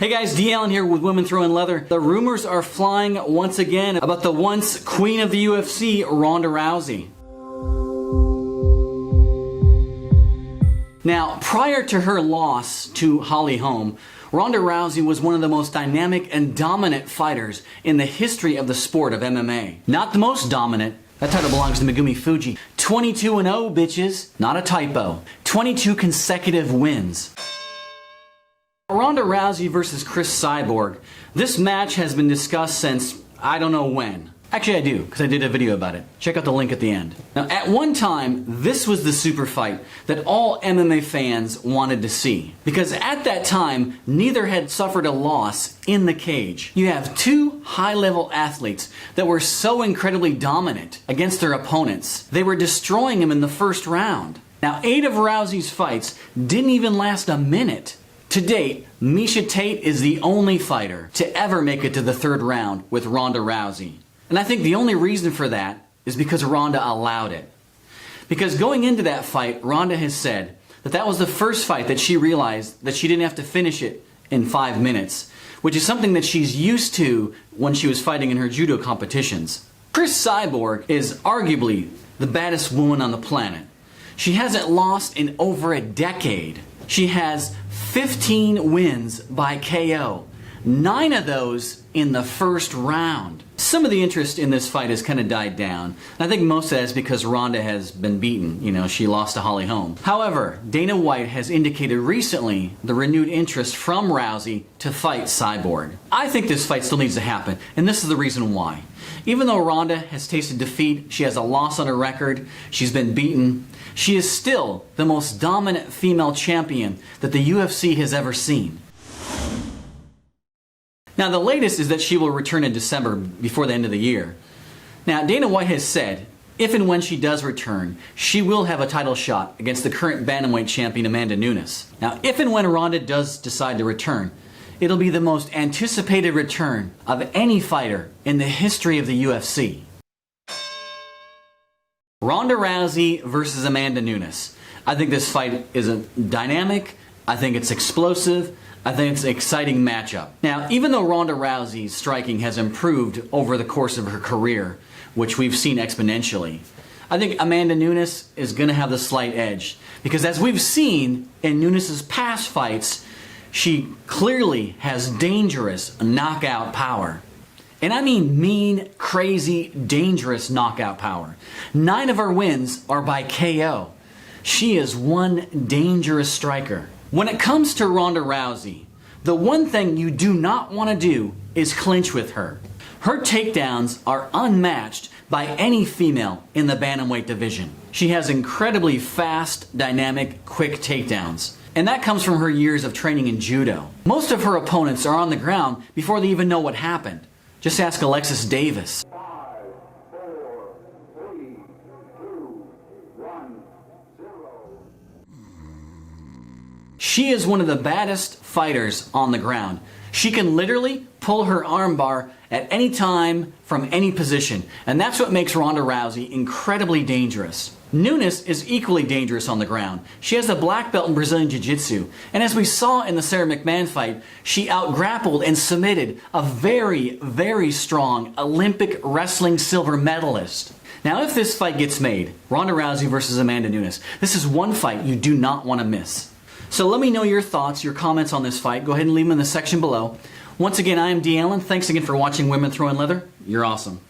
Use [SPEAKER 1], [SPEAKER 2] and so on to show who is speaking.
[SPEAKER 1] Hey guys, D. Allen here with Women Throwing Leather. The rumors are flying once again about the once queen of the UFC, Ronda Rousey. Now, prior to her loss to Holly Holm, Ronda Rousey was one of the most dynamic and dominant fighters in the history of the sport of MMA. Not the most dominant. That title belongs to Megumi Fujii. 22-0, bitches. Not a typo. 22 consecutive wins. Ronda Rousey versus Cris Cyborg. This match has been discussed since I don't know when. Actually I do, because I did a video about it. Check out the link at the end. Now at one time, this was the super fight that all MMA fans wanted to see. Because at that time, neither had suffered a loss in the cage. You have two high-level athletes that were so incredibly dominant against their opponents. They were destroying them in the first round. Now 8 of Rousey's fights didn't even last a minute. To date, Miesha Tate is the only fighter to ever make it to the third round with Ronda Rousey. And I think the only reason for that is because Ronda allowed it. Because going into that fight, Ronda has said that that was the first fight that she realized that she didn't have to finish it in 5 minutes, which is something that she's used to when she was fighting in her judo competitions. Cris Cyborg is arguably the baddest woman on the planet. She hasn't lost in over a decade. She has 15 wins by KO, 9 of those in the first round. Some of the interest in this fight has kind of died down. And I think most of that is because Ronda has been beaten. You know, she lost to Holly Holm. However, Dana White has indicated recently the renewed interest from Rousey to fight Cyborg. I think this fight still needs to happen, and this is the reason why. Even though Ronda has tasted defeat, she has a loss on her record, she's been beaten, she is still the most dominant female champion that the UFC has ever seen. Now the latest is that she will return in December before the end of the year. Now Dana White has said, if and when she does return, she will have a title shot against the current bantamweight champion Amanda Nunes. Now if and when Ronda does decide to return, it'll be the most anticipated return of any fighter in the history of the UFC. Ronda Rousey versus Amanda Nunes. I think this fight is dynamic, I think it's explosive, I think it's an exciting matchup. Now, even though Ronda Rousey's striking has improved over the course of her career, which we've seen exponentially, I think Amanda Nunes is going to have the slight edge. Because as we've seen in Nunes' past fights, she clearly has dangerous knockout power. And I mean mean, crazy, dangerous knockout power. 9 of her wins are by KO. She is one dangerous striker. When it comes to Ronda Rousey, the one thing you do not want to do is clinch with her. Her takedowns are unmatched by any female in the bantamweight division. She has incredibly fast, dynamic, quick takedowns. And that comes from her years of training in judo. Most of her opponents are on the ground before they even know what happened. Just ask Alexis Davis.
[SPEAKER 2] 5, 4, 3, 2, 1, 0.
[SPEAKER 1] She is one of the baddest fighters on the ground. She can literally pull her armbar at any time from any position. And that's what makes Ronda Rousey incredibly dangerous. Nunes is equally dangerous on the ground. She has a black belt in Brazilian Jiu-Jitsu. And as we saw in the Sarah McMahon fight, she out-grappled and submitted a very, very strong Olympic wrestling silver medalist. Now if this fight gets made, Ronda Rousey versus Amanda Nunes, this is one fight you do not want to miss. So let me know your thoughts, your comments on this fight. Go ahead and leave them in the section below. Once again, I am D. Allen. Thanks again for watching Women Throwing Leather. You're awesome.